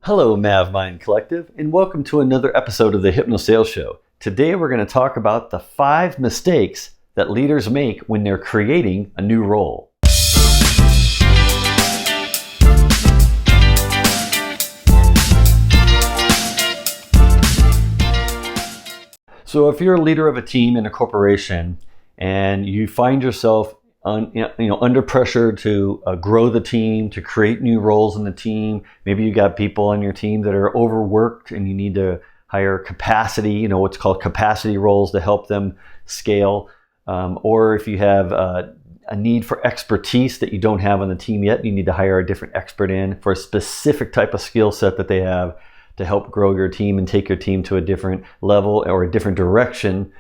Hello, MavMind Collective, and welcome to another episode of the Hypnosales Show. Today we're going to talk about the 5 mistakes that leaders make when they're creating a new role. So if you're a leader of a team in a corporation and you find yourself under pressure to grow the team, to create new roles in the team. Maybe you got people on your team that are overworked and you need to hire capacity, what's called capacity roles to help them scale. Or if you have a need for expertise that you don't have on the team yet, you need to hire a different expert in for a specific type of skill set that they have to help grow your team and take your team to a different level or a different direction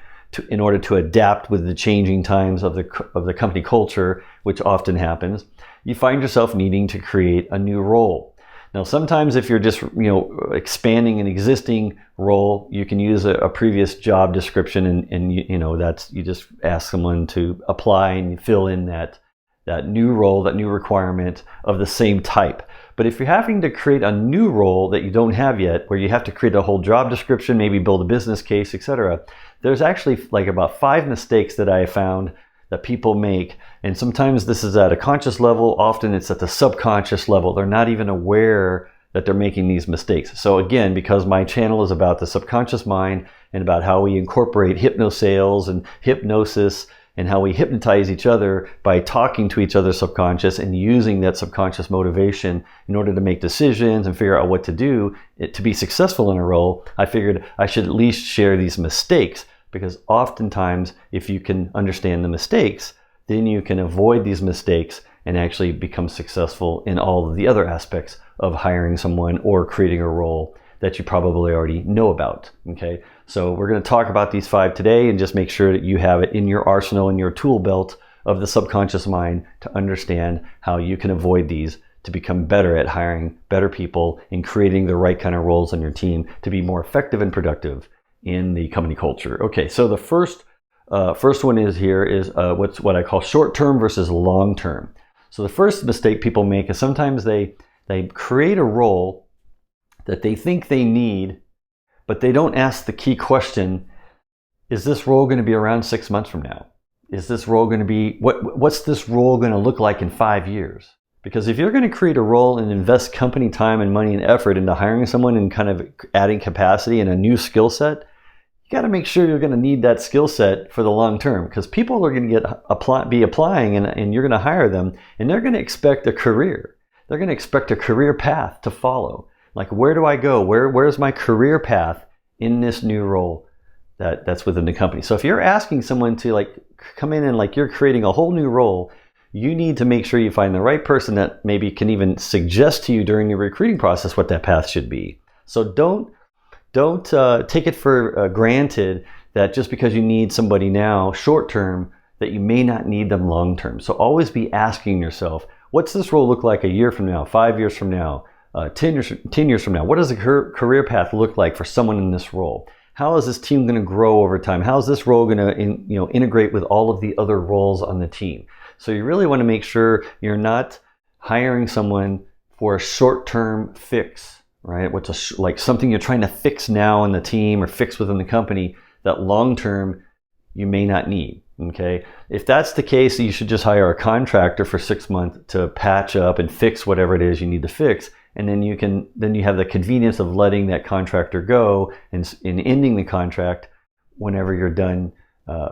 in order to adapt with the changing times of the company culture, which often happens. You find yourself needing to create a new role. Now, sometimes if you're just expanding an existing role, you can use a previous job description, and you just ask someone to apply and you fill in that new role, that new requirement of the same type. But if you're having to create a new role that you don't have yet, where you have to create a whole job description, maybe build a business case, etc., there's actually like about 5 mistakes that I found that people make. And sometimes this is at a conscious level, often it's at the subconscious level. They're not even aware that they're making these mistakes. So again, because my channel is about the subconscious mind and about how we incorporate hypnosales and hypnosis and how we hypnotize each other by talking to each other's subconscious and using that subconscious motivation in order to make decisions and figure out what to do to be successful in a role, I figured I should at least share these mistakes, because oftentimes if you can understand the mistakes, then you can avoid these mistakes and actually become successful in all of the other aspects of hiring someone or creating a role that you probably already know about. Okay, so we're going to talk about these 5 today and just make sure that you have it in your arsenal, in your tool belt of the subconscious mind to understand how you can avoid these to become better at hiring better people and creating the right kind of roles on your team to be more effective and productive in the company culture. Okay, so the first one is what I call short-term versus long-term. So the first mistake people make is sometimes they create a role that they think they need, but they don't ask the key question: is this role going to be around 6 months from now? Is this role going to be, what's this role going to look like in 5 years? Because if you're going to create a role and invest company time and money and effort into hiring someone and kind of adding capacity and a new skill set, you got to make sure you're going to need that skill set for the long term, because people are going to be applying and you're going to hire them, and they're going to expect a career. They're going to expect a career path to follow. Like, where do I go? Where's my career path in this new role that's within the company? So if you're asking someone to come in and you're creating a whole new role, you need to make sure you find the right person that maybe can even suggest to you during your recruiting process what that path should be. So don't take it for granted that just because you need somebody now short term, that you may not need them long term. So always be asking yourself, what's this role look like a year from now, 5 years from now? 10 years from now, what does a career path look like for someone in this role? How is this team going to grow over time? How is this role going to integrate with all of the other roles on the team? So you really want to make sure you're not hiring someone for a short-term fix, right? Like something you're trying to fix now in the team or fix within the company that long-term you may not need. Okay, if that's the case, you should just hire a contractor for 6 months to patch up and fix whatever it is you need to fix. And then you have the convenience of letting that contractor go and ending the contract whenever you're done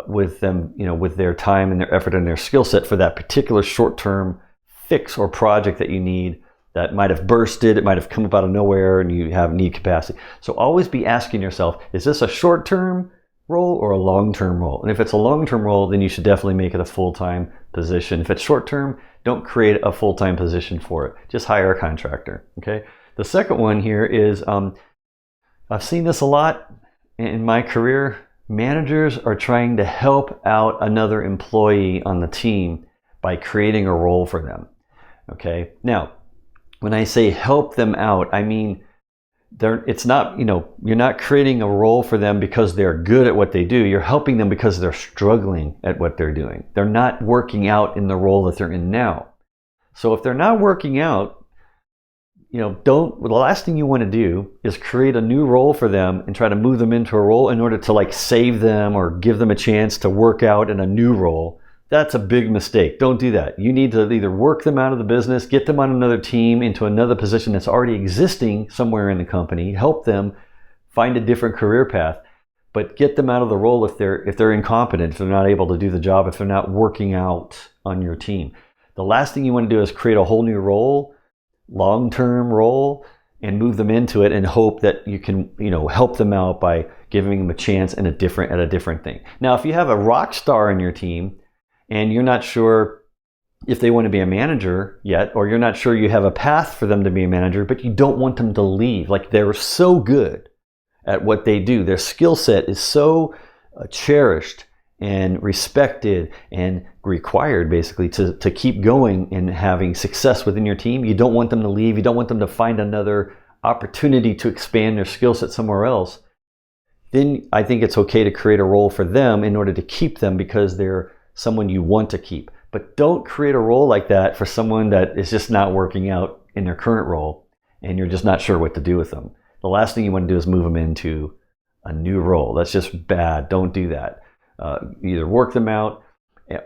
with them, with their time and their effort and their skill set for that particular short-term fix or project that you need that might have bursted, it might have come up out of nowhere, and you need capacity. So always be asking yourself, is this a short-term role or a long-term role? And if it's a long-term role, then you should definitely make it a full-time position. If it's short-term, don't create a full-time position for it. Just hire a contractor. Okay. The second one here is, I've seen this a lot in my career. Managers are trying to help out another employee on the team by creating a role for them. Okay. Now, when I say help them out, I mean, it's not, you're not creating a role for them because they're good at what they do. You're helping them because they're struggling at what they're doing. They're not working out in the role that they're in now. So if they're not working out, the last thing you want to do is create a new role for them and try to move them into a role in order to like save them or give them a chance to work out in a new role. That's a big mistake. Don't do that. You need to either work them out of the business, get them on another team into another position that's already existing somewhere in the company, help them find a different career path, but get them out of the role if they're incompetent, if they're not able to do the job, if they're not working out on your team. The last thing you want to do is create a whole new role, long-term role, and move them into it and hope that you can, help them out by giving them a chance at a different thing. Now, if you have a rock star in your team and you're not sure if they want to be a manager yet, or you're not sure you have a path for them to be a manager, but you don't want them to leave, like they're so good at what they do, their skill set is so cherished and respected and required basically to keep going and having success within your team. You don't want them to leave. You don't want them to find another opportunity to expand their skill set somewhere else. Then I think it's okay to create a role for them in order to keep them because they're someone you want to keep. But don't create a role like that for someone that is just not working out in their current role and you're just not sure what to do with them. The last thing you want to do is move them into a new role. That's just bad. Don't do that. Either work them out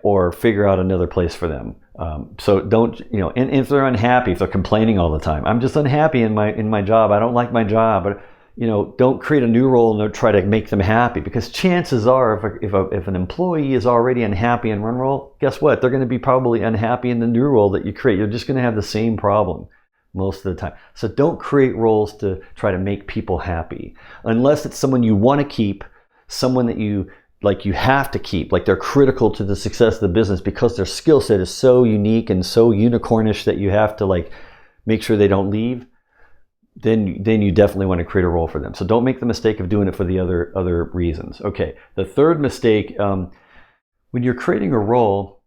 or figure out another place for them. So don't, and if they're unhappy, if they're complaining all the time, I'm just unhappy in my job, I don't like my job, but don't create a new role and try to make them happy, because chances are if an employee is already unhappy in one role, guess what? They're going to be probably unhappy in the new role that you create. You're just going to have the same problem most of the time. So don't create roles to try to make people happy, unless it's someone you want to keep, someone that you have to keep, like they're critical to the success of the business because their skill set is so unique and so unicornish that you have to make sure they don't leave. Then you definitely want to create a role for them. So don't make the mistake of doing it for the other reasons. Okay, the third mistake, when you're creating a role,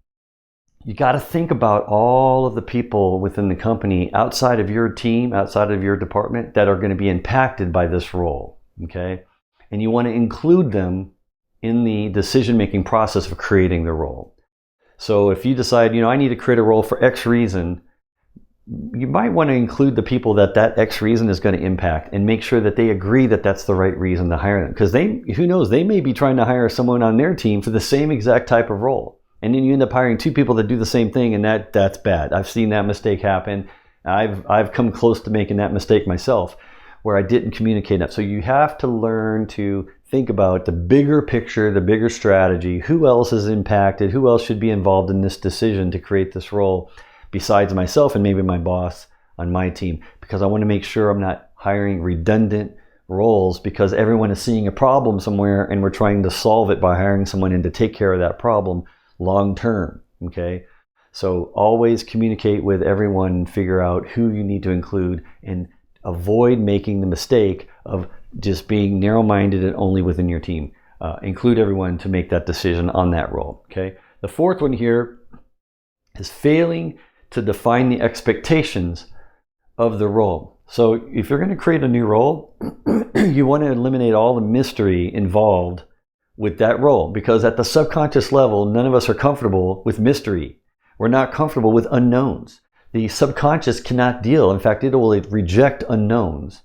you got to think about all of the people within the company outside of your team, outside of your department, that are going to be impacted by this role. Okay, and you want to include them in the decision-making process of creating the role. So if you decide, I need to create a role for X reason, you might want to include the people that X reason is going to impact and make sure that they agree that that's the right reason to hire them. Because who knows, they may be trying to hire someone on their team for the same exact type of role. And then you end up hiring two people that do the same thing, and that's bad. I've seen that mistake happen. I've come close to making that mistake myself, where I didn't communicate enough. So you have to learn to think about the bigger picture, the bigger strategy. Who else is impacted? Who else should be involved in this decision to create this role besides myself and maybe my boss on my team? Because I want to make sure I'm not hiring redundant roles because everyone is seeing a problem somewhere and we're trying to solve it by hiring someone in to take care of that problem long term. Okay? So always communicate with everyone, figure out who you need to include, and avoid making the mistake of just being narrow-minded and only within your team. Include everyone to make that decision on that role. Okay. The fourth one here is failing to define the expectations of the role. So if you're going to create a new role, you want to eliminate all the mystery involved with that role, because at the subconscious level, none of us are comfortable with mystery. We're not comfortable with unknowns. The subconscious cannot deal. In fact, it will reject unknowns,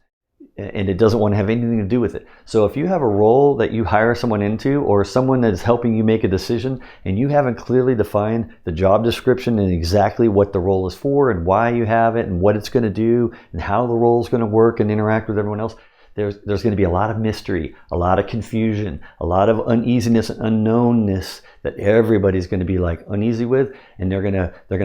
and it doesn't want to have anything to do with it. So if you have a role that you hire someone into, or someone that is helping you make a decision, and you haven't clearly defined the job description and exactly what the role is for and why you have it and what it's going to do and how the role is going to work and interact with everyone else, there's going to be a lot of mystery, a lot of confusion, a lot of uneasiness and unknownness that everybody's going to be uneasy with, and they're going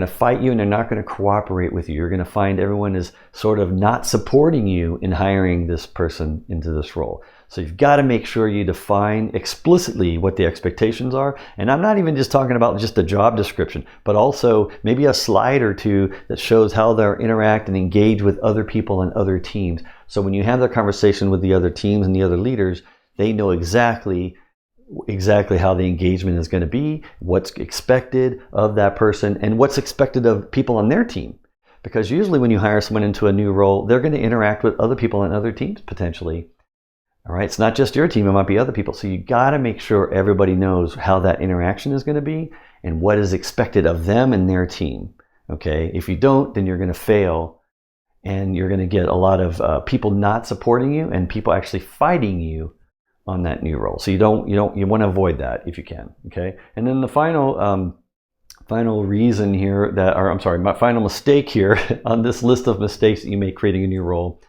to fight you, and they're not going to cooperate with you. You're going to find everyone is sort of not supporting you in hiring this person into this role. So you've got to make sure you define explicitly what the expectations are. And I'm not even just talking about just the job description, but also maybe a slide or two that shows how they'll interact and engage with other people and other teams. So when you have that conversation with the other teams and the other leaders, they know exactly how the engagement is going to be, what's expected of that person, and what's expected of people on their team. Because usually when you hire someone into a new role, they're going to interact with other people on other teams potentially. All right, it's not just your team, it might be other people. So you got to make sure everybody knows how that interaction is going to be and what is expected of them and their team. Okay, if you don't, then you're going to fail and you're going to get a lot of people not supporting you and people actually fighting you on that new role. So you want to avoid that if you can. Okay, and then the final reason here my final mistake here on this list of mistakes that you make creating a new role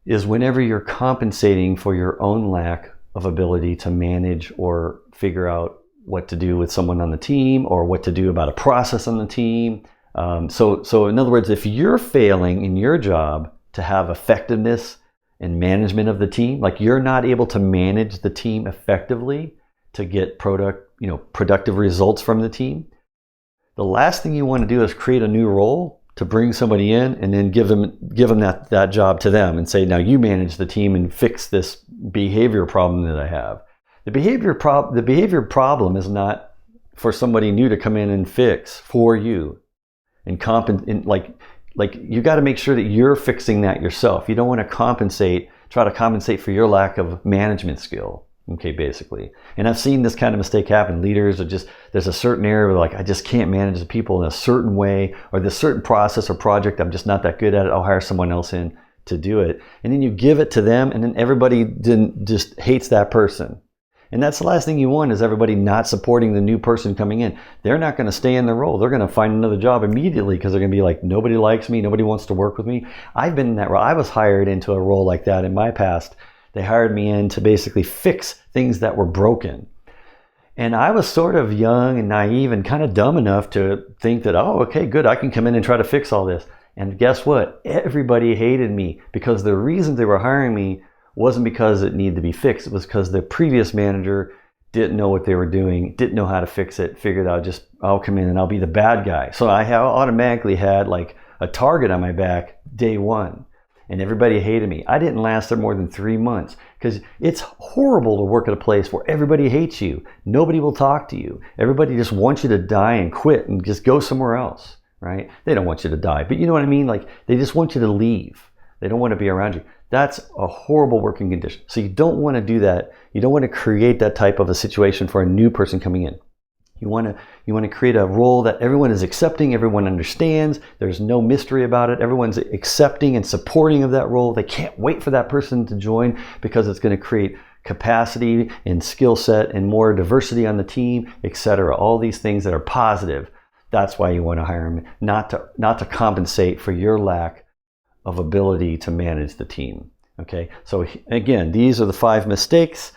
is whenever you're compensating for your own lack of ability to manage or figure out what to do with someone on the team or what to do about a process on the team. So in other words, if you're failing in your job to have effectiveness and management of the team, like you're not able to manage the team effectively to get productive results from the team, the last thing you want to do is create a new role to bring somebody in and then give them that job to them and say, now you manage the team and fix this behavior problem that I have. The behavior problem is not for somebody new to come in and fix for you. And like you got to make sure that you're fixing that yourself. You don't want to try to compensate for your lack of management skill. Okay, basically. And I've seen this kind of mistake happen. Leaders there's a certain area where like, I just can't manage the people in a certain way, or this certain process or project, I'm just not that good at it. I'll hire someone else in to do it. And then you give it to them, and then everybody just hates that person. And that's the last thing you want, is everybody not supporting the new person coming in. They're not going to stay in the role. They're going to find another job immediately because they're going to be like, nobody likes me. Nobody wants to work with me. I've been in that role. I was hired into a role like that in my past. They hired me in to basically fix things that were broken. And I was sort of young and naive and kind of dumb enough to think that, oh, okay, good, I can come in and try to fix all this. And guess what? Everybody hated me because the reason they were hiring me wasn't because it needed to be fixed. It was because the previous manager didn't know what they were doing, didn't know how to fix it, figured I'll come in and I'll be the bad guy. So I automatically had like a target on my back day one. And everybody hated me. I didn't last there more than 3 months because it's horrible to work at a place where everybody hates you. Nobody will talk to you. Everybody just wants you to die and quit and just go somewhere else, right? They don't want you to die, but you know what I mean? Like they just want you to leave. They don't want to be around you. That's a horrible working condition. So you don't want to do that. You don't want to create that type of a situation for a new person coming in. You want to create a role that everyone is accepting, everyone understands, there's no mystery about it, everyone's accepting and supporting of that role. They can't wait for that person to join because it's going to create capacity and skill set and more diversity on the team, etc. All these things that are positive. That's why you want to hire them, not to compensate for your lack of ability to manage the team. Okay, so again, these are the 5 mistakes.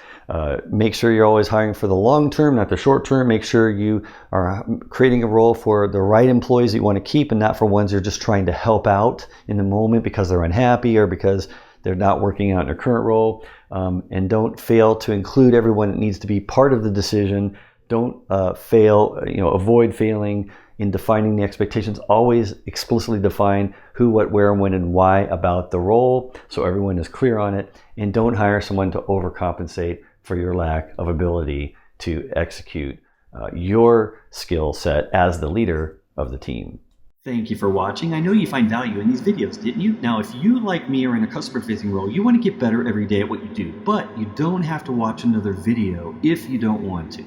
Make sure you're always hiring for the long term, not the short term. Make sure you are creating a role for the right employees that you want to keep and not for ones you're just trying to help out in the moment because they're unhappy or because they're not working out in their current role. And don't fail to include everyone that needs to be part of the decision. Don't avoid failing in defining the expectations. Always explicitly define who, what, where, when, and why about the role so everyone is clear on it. And don't hire someone to overcompensate for your lack of ability to execute your skill set as the leader of the team. Thank you for watching. I know you find value in these videos, didn't you? Now, if you, like me, are in a customer-facing role, you want to get better every day at what you do, but you don't have to watch another video if you don't want to.